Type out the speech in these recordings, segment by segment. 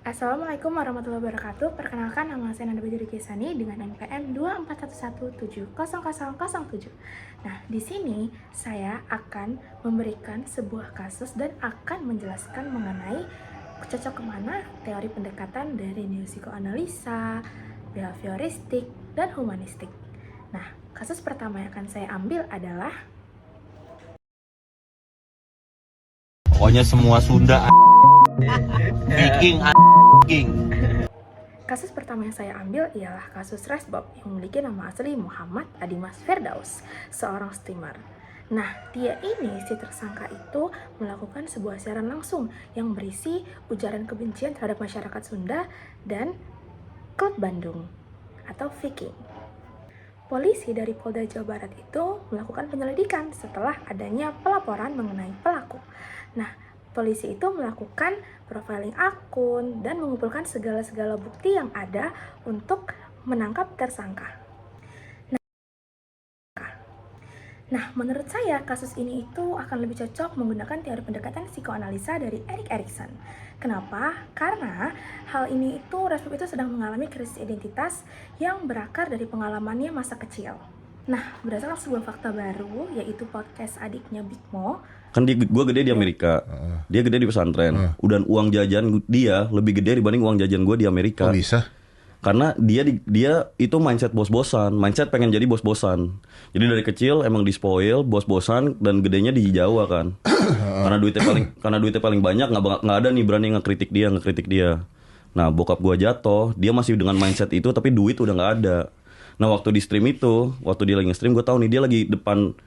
Assalamualaikum warahmatullahi wabarakatuh. Perkenalkan, nama saya Nanda Bajuri Kisani dengan NPM 241170007. Nah, di sini saya akan memberikan sebuah kasus dan akan menjelaskan mengenai cocok kemana teori pendekatan dari neopsikoanalisa, behavioristik, dan humanistik. Nah, kasus pertama yang akan saya ambil adalah pokoknya semua Sunda Viking. Kasus pertama yang saya ambil ialah kasus Resbob yang memiliki nama asli Muhammad Adimas Firdaus, seorang streamer. Nah, dia ini, si tersangka itu, melakukan sebuah siaran langsung yang berisi ujaran kebencian terhadap masyarakat Sunda dan klub Bandung atau Viking. Polisi dari Polda Jawa Barat itu melakukan penyelidikan setelah adanya pelaporan mengenai pelaku. Nah, polisi itu melakukan profiling akun dan mengumpulkan segala bukti yang ada untuk menangkap tersangka. Nah, menurut saya kasus ini itu akan lebih cocok menggunakan teori pendekatan psikoanalisa dari Erik Erikson. Kenapa? Karena hal ini itu Resbob itu sedang mengalami krisis identitas yang berakar dari pengalamannya masa kecil. Nah, berdasarkan sebuah fakta baru, yaitu podcast adiknya Big Mo. Kan gue gede di Amerika, dia gede di pesantren. Dan uang jajan dia lebih gede dibanding uang jajan gue di Amerika. Kok bisa? Karena dia itu mindset bos-bosan, mindset pengen jadi bos-bosan. Jadi dari kecil emang di-spoil bos-bosan dan gedenya di Jawa kan. karena duitnya paling banyak, nggak ada nih berani ngekritik dia. Nah, bokap gue jatuh, dia masih dengan mindset itu tapi duit udah nggak ada. Nah, waktu di stream itu, waktu dia lagi nge-stream, gue tahu nih dia lagi depan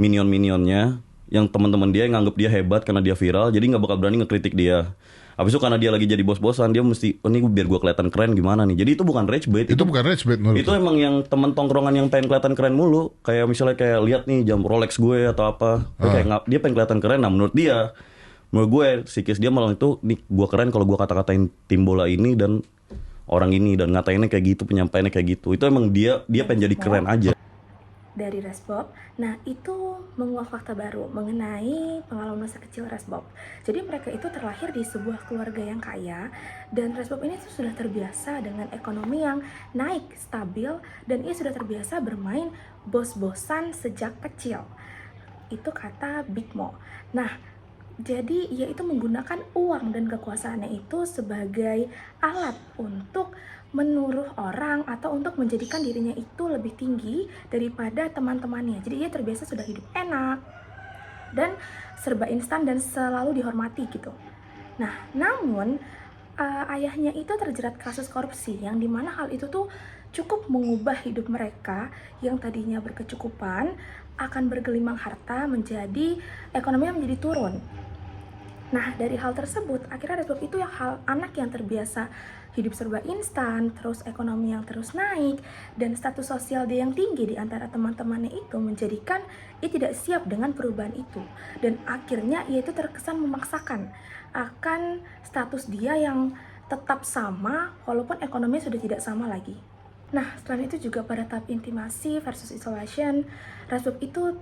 minion-minionnya yang teman-teman dia yang nganggap dia hebat karena dia viral, jadi nggak bakal berani ngekritik dia. Habis itu karena dia lagi jadi bos-bosan, dia mesti, oh, ini biar gue kelihatan keren gimana nih. Jadi itu bukan rage bait. Itu bukan rage bait menurut Itu emang yang temen tongkrongan yang pengen kelihatan keren mulu. Kayak misalnya kayak lihat nih jam Rolex gue atau apa. Kayak dia pengen kelihatan keren. Nah, menurut gue psikis dia malah itu, nih gue keren kalau gue kata-katain tim bola ini dan orang ini dan ngatainnya kayak gitu, penyampaiannya kayak gitu. Itu emang dia pengen jadi keren aja. Dari Resbob. Nah, itu menguak fakta baru mengenai pengalaman masa kecil Resbob. Jadi mereka itu terlahir di sebuah keluarga yang kaya, dan Resbob ini tuh sudah terbiasa dengan ekonomi yang naik, stabil, dan ia sudah terbiasa bermain bos-bosan sejak kecil. Itu kata Big Mo. Nah, jadi ia itu menggunakan uang dan kekuasaannya itu sebagai alat untuk menuruh orang atau untuk menjadikan dirinya itu lebih tinggi daripada teman-temannya. Jadi dia terbiasa sudah hidup enak dan serba instan dan selalu dihormati gitu. Nah, namun ayahnya itu terjerat kasus korupsi yang dimana hal itu tuh cukup mengubah hidup mereka yang tadinya berkecukupan akan bergelimang harta menjadi ekonomi yang menjadi turun. Nah, dari hal tersebut, akhirnya Resbob itu anak yang terbiasa hidup serba instan, terus ekonomi yang terus naik, dan status sosial dia yang tinggi di antara teman-temannya itu menjadikan ia tidak siap dengan perubahan itu. Dan akhirnya ia itu terkesan memaksakan akan status dia yang tetap sama walaupun ekonominya sudah tidak sama lagi. Nah, selain itu juga pada tahap intimasi versus isolation, Resbob itu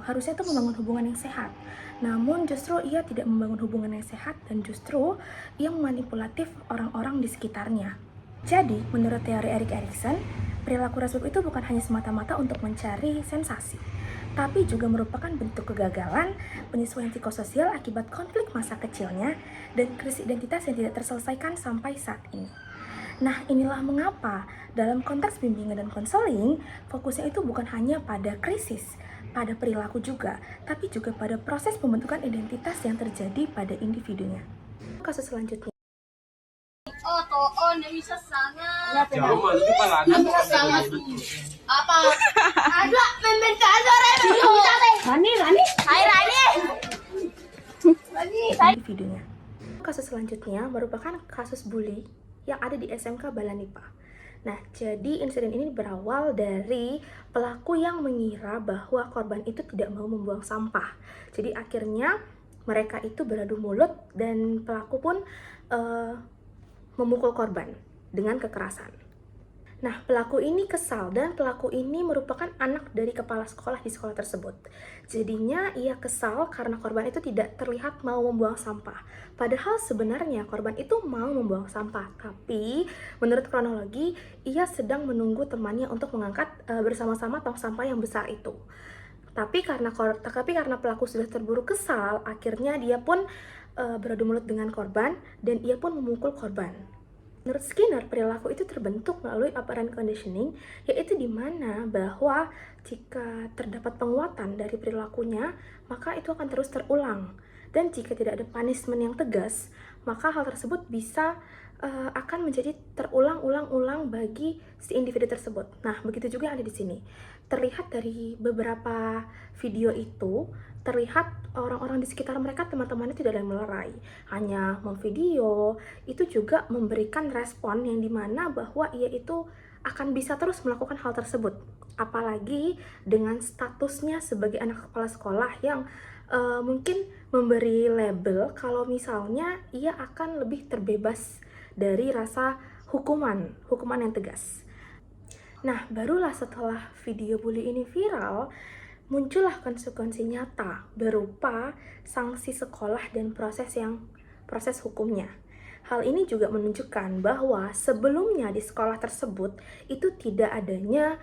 harusnya itu membangun hubungan yang sehat. Namun justru ia tidak membangun hubungan yang sehat dan justru ia memanipulatif orang-orang di sekitarnya. Jadi, menurut teori Erik Erikson, perilaku Resbob itu bukan hanya semata-mata untuk mencari sensasi, tapi juga merupakan bentuk kegagalan, penyesuaian psikososial akibat konflik masa kecilnya, dan krisis identitas yang tidak terselesaikan sampai saat ini. Nah, inilah mengapa dalam konteks bimbingan dan konseling, fokusnya itu bukan hanya pada krisis, pada perilaku juga, tapi juga pada proses pembentukan identitas yang terjadi pada individunya. Kasus selanjutnya. Bisa sangat. Bisa sangat. Apa? Ada main kasar Rani. Hai Rani. Individunya. Kasus selanjutnya merupakan kasus bully yang ada di SMK Balanipa. Nah, jadi insiden ini berawal dari pelaku yang mengira bahwa korban itu tidak mau membuang sampah. Jadi akhirnya mereka itu beradu mulut dan pelaku pun memukul korban dengan kekerasan. Nah, pelaku ini kesal dan pelaku ini merupakan anak dari kepala sekolah di sekolah tersebut. Jadinya ia kesal karena korban itu tidak terlihat mau membuang sampah. Padahal sebenarnya korban itu mau membuang sampah, tapi menurut kronologi ia sedang menunggu temannya untuk mengangkat bersama-sama tong sampah yang besar itu. Tapi karena pelaku sudah terburu kesal, akhirnya dia pun beradu mulut dengan korban dan ia pun memukul korban. Menurut Skinner, perilaku itu terbentuk melalui operant conditioning, yaitu di mana bahwa jika terdapat penguatan dari perilakunya, maka itu akan terus terulang. Dan jika tidak ada punishment yang tegas, maka hal tersebut bisa akan menjadi terulang-ulang-ulang bagi si individu tersebut. Nah, begitu juga yang ada di sini. Terlihat dari beberapa video itu, terlihat orang-orang di sekitar mereka, teman-temannya tidak ada yang melerai, hanya memvideo. Itu juga memberikan respon yang dimana bahwa ia itu akan bisa terus melakukan hal tersebut. Apalagi dengan statusnya sebagai anak kepala sekolah yang mungkin memberi label kalau misalnya ia akan lebih terbebas dari rasa hukuman yang tegas. Nah, barulah setelah video bully ini viral, muncullah konsekuensi nyata berupa sanksi sekolah dan proses hukumnya. Hal ini juga menunjukkan bahwa sebelumnya di sekolah tersebut itu tidak adanya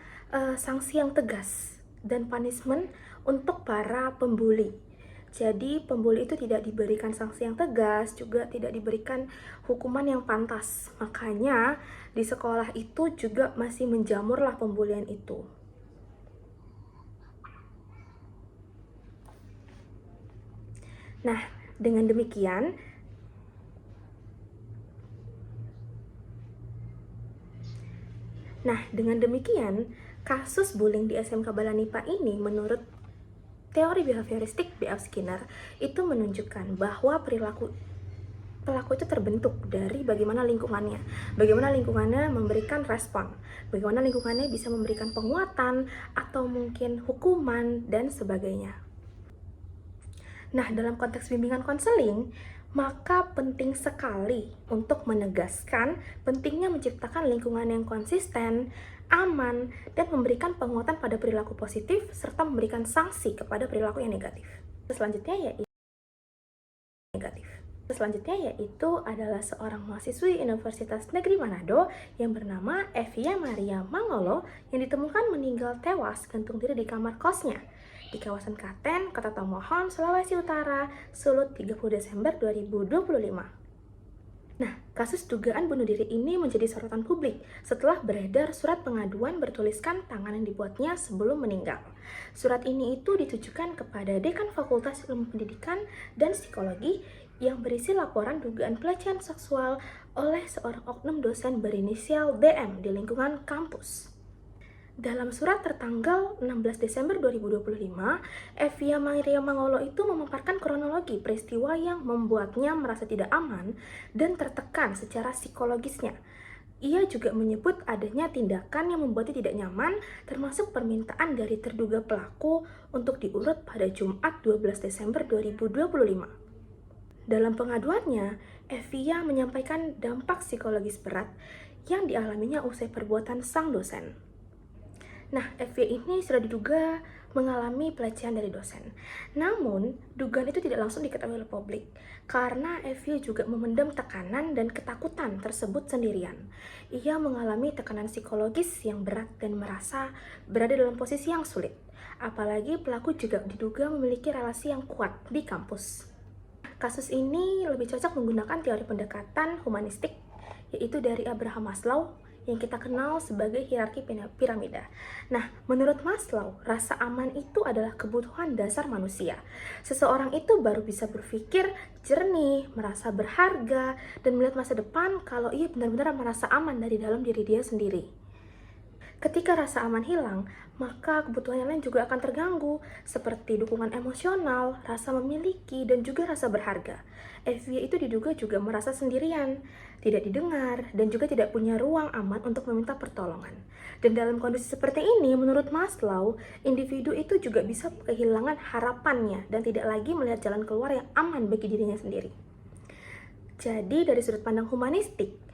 sanksi yang tegas dan punishment untuk para pembuli. Jadi pembuli itu tidak diberikan sanksi yang tegas, juga tidak diberikan hukuman yang pantas. Makanya di sekolah itu juga masih menjamurlah pembulian itu. Nah, dengan demikian, kasus bullying di SMK Balanipa ini menurut teori behavioristik B.F. Skinner itu menunjukkan bahwa pelaku itu terbentuk dari bagaimana lingkungannya memberikan respon, bagaimana lingkungannya bisa memberikan penguatan atau mungkin hukuman dan sebagainya. Nah, dalam konteks bimbingan konseling, maka penting sekali untuk menegaskan pentingnya menciptakan lingkungan yang konsisten, aman, dan memberikan penguatan pada perilaku positif, serta memberikan sanksi kepada perilaku yang negatif. Selanjutnya yaitu adalah seorang mahasiswi Universitas Negeri Manado yang bernama Evia Maria Mangolo yang ditemukan meninggal tewas gantung diri di kamar kosnya di kawasan Klaten, Kota Tomohon, Sulawesi Utara, Sulut 30 Desember 2025. Nah, kasus dugaan bunuh diri ini menjadi sorotan publik setelah beredar surat pengaduan bertuliskan tangan yang dibuatnya sebelum meninggal. Surat ini itu ditujukan kepada Dekan Fakultas Ilmu Pendidikan dan Psikologi yang berisi laporan dugaan pelecehan seksual oleh seorang oknum dosen berinisial DM di lingkungan kampus. Dalam surat tertanggal 16 Desember 2025, Evia Maria Mangolo itu memaparkan kronologi peristiwa yang membuatnya merasa tidak aman dan tertekan secara psikologisnya. Ia juga menyebut adanya tindakan yang membuatnya tidak nyaman, termasuk permintaan dari terduga pelaku untuk diurut pada Jumat 12 Desember 2025. Dalam pengaduannya, Evia menyampaikan dampak psikologis berat yang dialaminya usai perbuatan sang dosen. Nah, Evia ini sudah diduga mengalami pelecehan dari dosen. Namun, dugaan itu tidak langsung diketahui oleh publik karena Evia juga memendam tekanan dan ketakutan tersebut sendirian. Ia mengalami tekanan psikologis yang berat dan merasa berada dalam posisi yang sulit. Apalagi pelaku juga diduga memiliki relasi yang kuat di kampus. Kasus ini lebih cocok menggunakan teori pendekatan humanistik, yaitu dari Abraham Maslow, yang kita kenal sebagai hierarki piramida. Nah, menurut Maslow, rasa aman itu adalah kebutuhan dasar manusia. Seseorang itu baru bisa berpikir jernih, merasa berharga, dan melihat masa depan kalau ia benar-benar merasa aman dari dalam diri dia sendiri. Ketika rasa aman hilang, maka kebutuhan yang lain juga akan terganggu, seperti dukungan emosional, rasa memiliki, dan juga rasa berharga. Evia itu diduga juga merasa sendirian, tidak didengar, dan juga tidak punya ruang aman untuk meminta pertolongan. Dan dalam kondisi seperti ini, menurut Maslow, individu itu juga bisa kehilangan harapannya dan tidak lagi melihat jalan keluar yang aman bagi dirinya sendiri. Jadi, dari sudut pandang humanistik,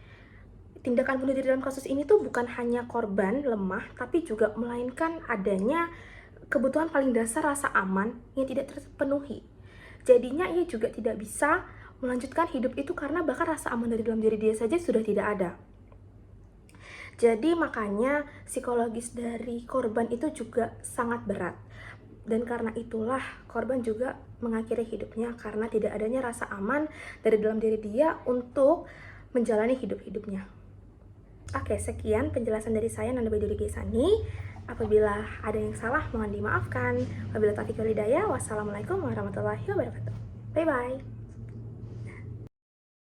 tindakan bunuh diri dalam kasus ini tuh bukan hanya korban lemah, tapi juga melainkan adanya kebutuhan paling dasar rasa aman yang tidak terpenuhi. Jadinya ia juga tidak bisa melanjutkan hidup itu karena bahkan rasa aman dari dalam diri dia saja sudah tidak ada. Jadi makanya psikologis dari korban itu juga sangat berat. Dan karena itulah korban juga mengakhiri hidupnya karena tidak adanya rasa aman dari dalam diri dia untuk menjalani hidup-hidupnya. Oke, sekian penjelasan dari saya, Nanda Baiduri Gesani. Apabila ada yang salah, mohon dimaafkan. Wabillahi taufiq wal hidayah. Wassalamualaikum warahmatullahi wabarakatuh. Bye-bye.